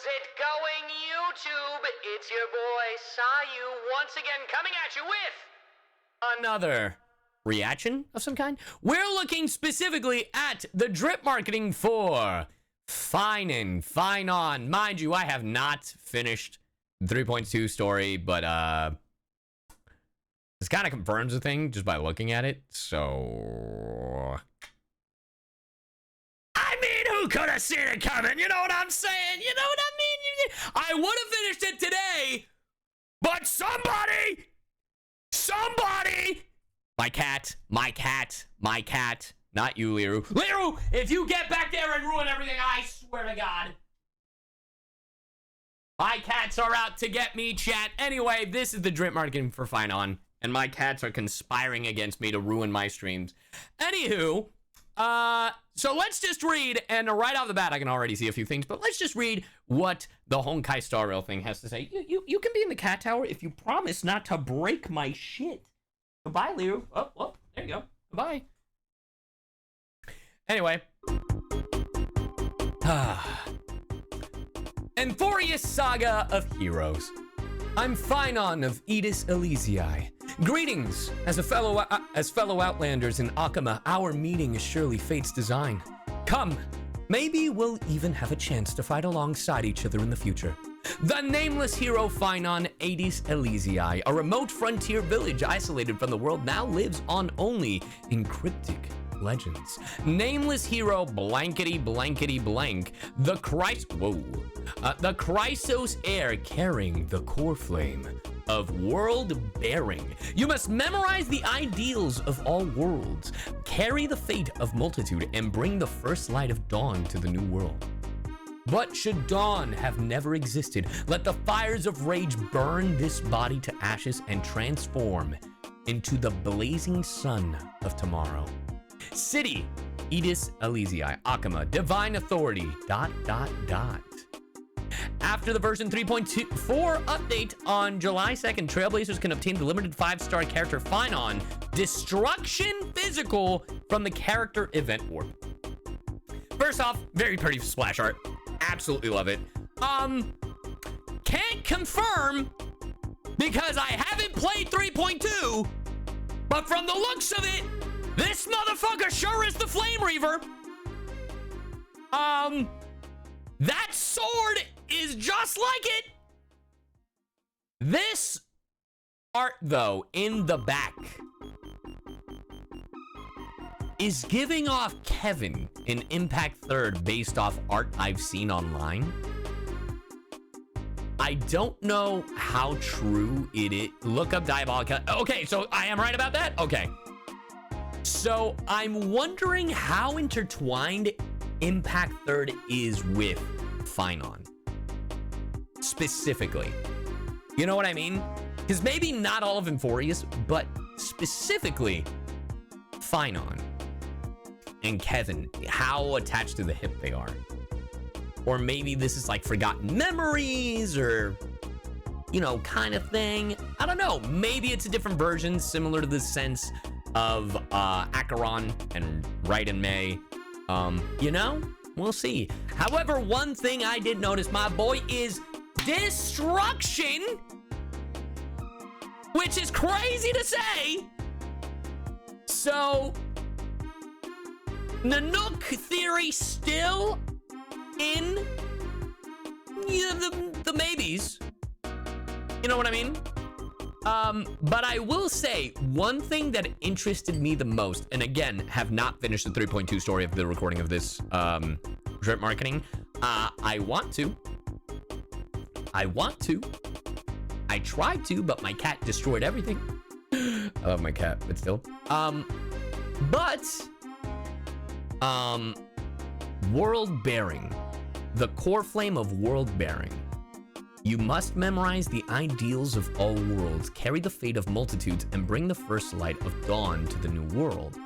it going, YouTube? It's your boy, Sayu, once again coming at you with another reaction of some kind. We're looking specifically at the drip marketing for Phainon. Mind you, I have not finished 3.2 story, but this kind of confirms the thing just by looking at it. So I mean, who could have seen it coming? You know what I'm saying? You know what I mean? I would have finished it today, but somebody, my cat, not you, Liru. Liru, if you get back there and ruin everything, I swear to God. My cats are out to get me, chat. Anyway, this is the drip marketing for Phainon, and my cats are conspiring against me to ruin my streams. Anywho, so let's just read, and right off the bat, I can already see a few things, but let's just read what the Honkai Star Rail thing has to say. You can be in the cat tower if you promise not to break my shit. Goodbye, Liru. Oh, there you go. Goodbye. Anyway. Enforious Saga of Heroes. I'm Phainon of Edis Elysiae. Greetings, as fellow Outlanders in Akama, our meeting is surely fate's design. Come, maybe we'll even have a chance to fight alongside each other in the future. The nameless hero Phainon, Edis Elysiae, a remote frontier village isolated from the world, now lives on only in cryptic legends. Nameless hero blankety blank, the Chrysos heir carrying the core flame of world bearing. You must memorize the ideals of all worlds, carry the fate of multitude, and bring the first light of dawn to the new world. But should dawn have never existed, let the fires of rage burn this body to ashes and transform into the blazing sun of tomorrow. City, Edis Elysiae, Akama, Divine Authority, ... After the version 3.24 update on July 2nd, Trailblazers can obtain the limited 5-star character Phainon Destruction Physical from the character event warp. First off, very pretty splash art. Absolutely love it. Can't confirm because I haven't played 3.2, but from the looks of it, this motherfucker sure is the Flame Reaver. That sword is just like it. This art, though, in the back is giving off Kevin in Impact 3rd based off art I've seen online. I don't know how true it is. Look up Diabolica. Okay, so I am right about that? Okay. So I'm wondering how intertwined Impact 3rd is with Phainon. Specifically. You know what I mean? Because maybe not all of Enforious, but specifically Phainon and Kevin, how attached to the hip they are. Or maybe this is like forgotten memories or, you know, kind of thing. I don't know. Maybe it's a different version similar to the sense of Acheron and Raiden May. You know, we'll see. However, one thing I did notice, my boy, is destruction, which is crazy to say. So, Nanook theory still in the maybes. You know what I mean? But I will say one thing that interested me the most, and again, have not finished the 3.2 story of the recording of this drip marketing. I want to. I tried to, but my cat destroyed everything. I love my cat, but still. World bearing. The core flame of world bearing. You must memorize the ideals of all worlds, carry the fate of multitudes, and bring the first light of dawn to the new world.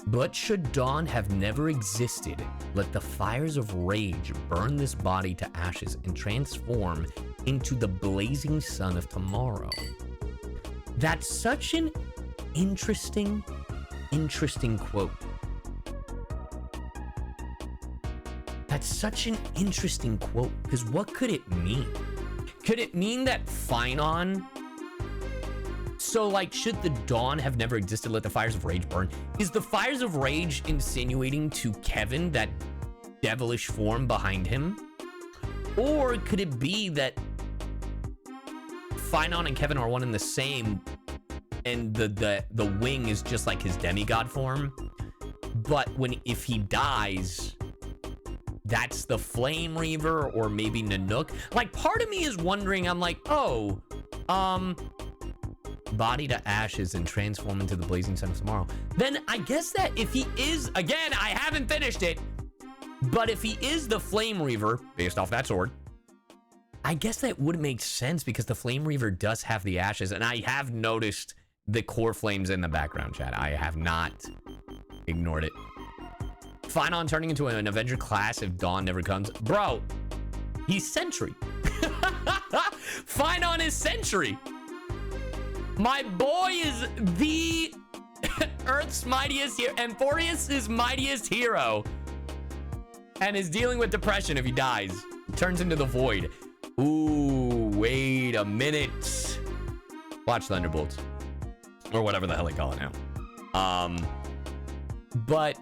But should dawn have never existed, let the fires of rage burn this body to ashes and transform into the blazing sun of tomorrow. That's such an interesting quote. That's such an interesting quote, because what could it mean? Could it mean that Phainon... So, like, should the dawn have never existed, let the fires of rage burn? Is the fires of rage insinuating to Kevin that devilish form behind him? Or could it be that Phainon and Kevin are one and the same, and the wing is just like his demigod form? But if he dies, that's the Flame Reaver, or maybe Nanook. Like, part of me is wondering, I'm like, oh, body to ashes and transform into the blazing sun of tomorrow. Then I guess that if he is, again, I haven't finished it, but if he is the Flame Reaver, based off that sword, I guess that would make sense, because the Flame Reaver does have the ashes, and I have noticed the core flames in the background, chat. I have not ignored it. Phainon turning into an Avenger class if Dawn never comes. Bro, he's Sentry. Phainon is Sentry. My boy is the Earth's mightiest hero, Emphorius' mightiest hero, and is dealing with depression if he dies. Turns into the void. Ooh, wait a minute. Watch Thunderbolts. Or whatever the hell they call it now. But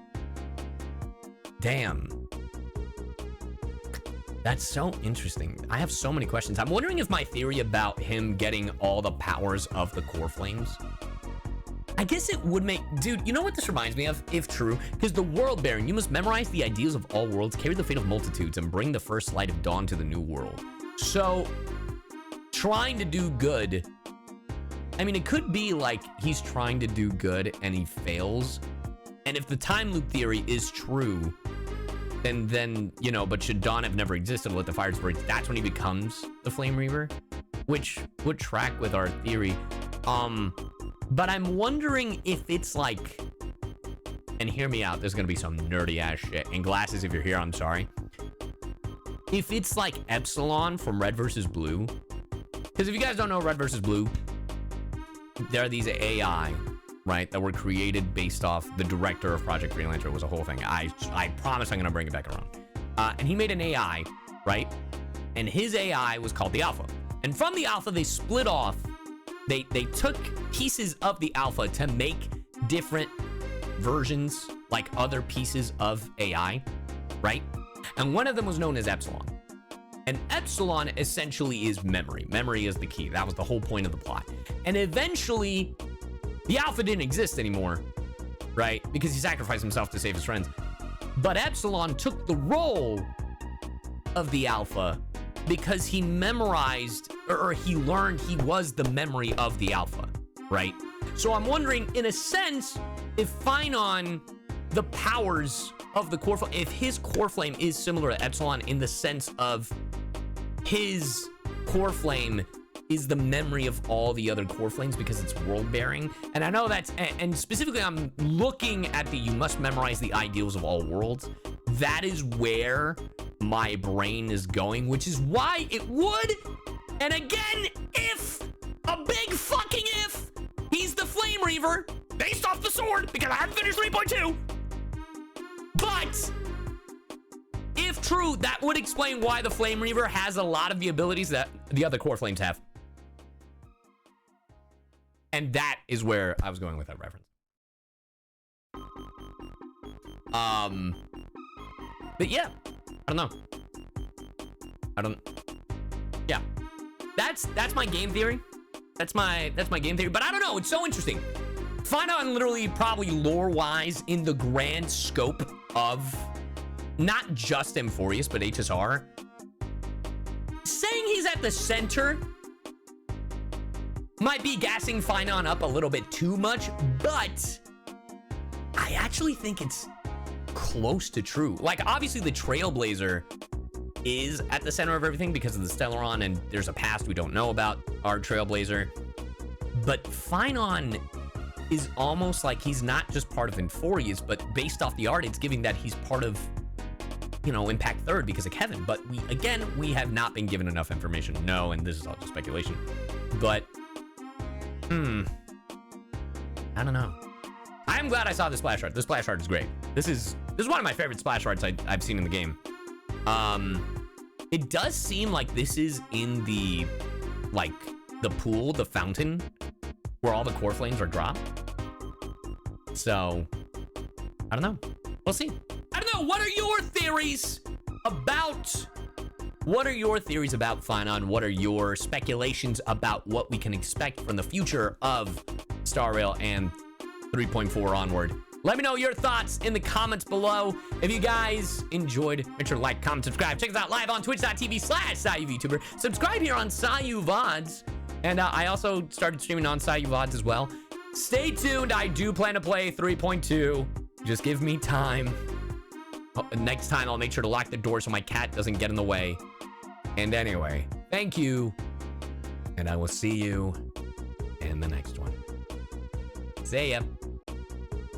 damn. That's so interesting. I have so many questions. I'm wondering if my theory about him getting all the powers of the core flames, I guess it would make... Dude, you know what this reminds me of, if true? Because the world bearing, you must memorize the ideals of all worlds, carry the fate of multitudes, and bring the first light of dawn to the new world. So, trying to do good... I mean, it could be like he's trying to do good and he fails. And if the time loop theory is true... And then, you know, but should Dawn have never existed, let the fires break, that's when he becomes the Flame Reaver, which would track with our theory. But I'm wondering if it's like, and hear me out, there's gonna be some nerdy ass shit. And glasses, if you're here, I'm sorry. If it's like Epsilon from Red vs. Blue, because if you guys don't know Red vs. Blue, there are these AI, right, that were created based off the director of Project Freelancer. It was a whole thing. I promise I'm gonna bring it back around. And he made an AI, right? And his AI was called the Alpha. And from the Alpha, they split off. They took pieces of the Alpha to make different versions, like other pieces of AI, right? And one of them was known as Epsilon. And Epsilon essentially is memory. Memory is the key. That was the whole point of the plot. And eventually, the Alpha didn't exist anymore, right? Because he sacrificed himself to save his friends. But Epsilon took the role of the Alpha because he memorized, or he learned he was the memory of the Alpha, right? So I'm wondering, in a sense, if Phainon, the powers of the core flame, if his core flame is similar to Epsilon in the sense of his core flame is the memory of all the other core flames because it's world bearing. And I know that's, and specifically I'm looking at the you must memorize the ideals of all worlds. That is where my brain is going, which is why it would, and again, if, a big fucking if, he's the Flame Reaver, based off the sword, because I haven't finished 3.2, but if true, that would explain why the Flame Reaver has a lot of the abilities that the other core flames have. And that is where I was going with that reference. But yeah, I don't know. Yeah, that's my game theory. That's my game theory. But I don't know. It's so interesting. Phainon literally, probably lore-wise, in the grand scope of not just Emphorius but HSR, saying he's at the center might be gassing Phainon up a little bit too much, but I actually think it's close to true. Like, obviously the Trailblazer is at the center of everything because of the Stellaron, and there's a past we don't know about our Trailblazer. But Phainon is almost like he's not just part of Emphorius, but based off the art, it's giving that he's part of, you know, Impact Third because of Kevin. But we have not been given enough information. No, and this is all just speculation. But I don't know. I'm glad I saw the splash art. The splash art is great. This is one of my favorite splash arts I've seen in the game. It does seem like this is in the, like, the pool, the fountain, where all the core flames are dropped. So, I don't know. We'll see. I don't know. What are your theories about... What are your theories about Phainon? What are your speculations about what we can expect from the future of Star Rail and 3.4 onward? Let me know your thoughts in the comments below. If you guys enjoyed, make sure to like, comment, subscribe. Check us out live on twitch.tv/SayuVTuber. Subscribe here on Sayu VODS. And I also started streaming on Sayu VODS as well. Stay tuned. I do plan to play 3.2. Just give me time. Next time, I'll make sure to lock the door so my cat doesn't get in the way. And anyway, thank you. And I will see you in the next one. See ya.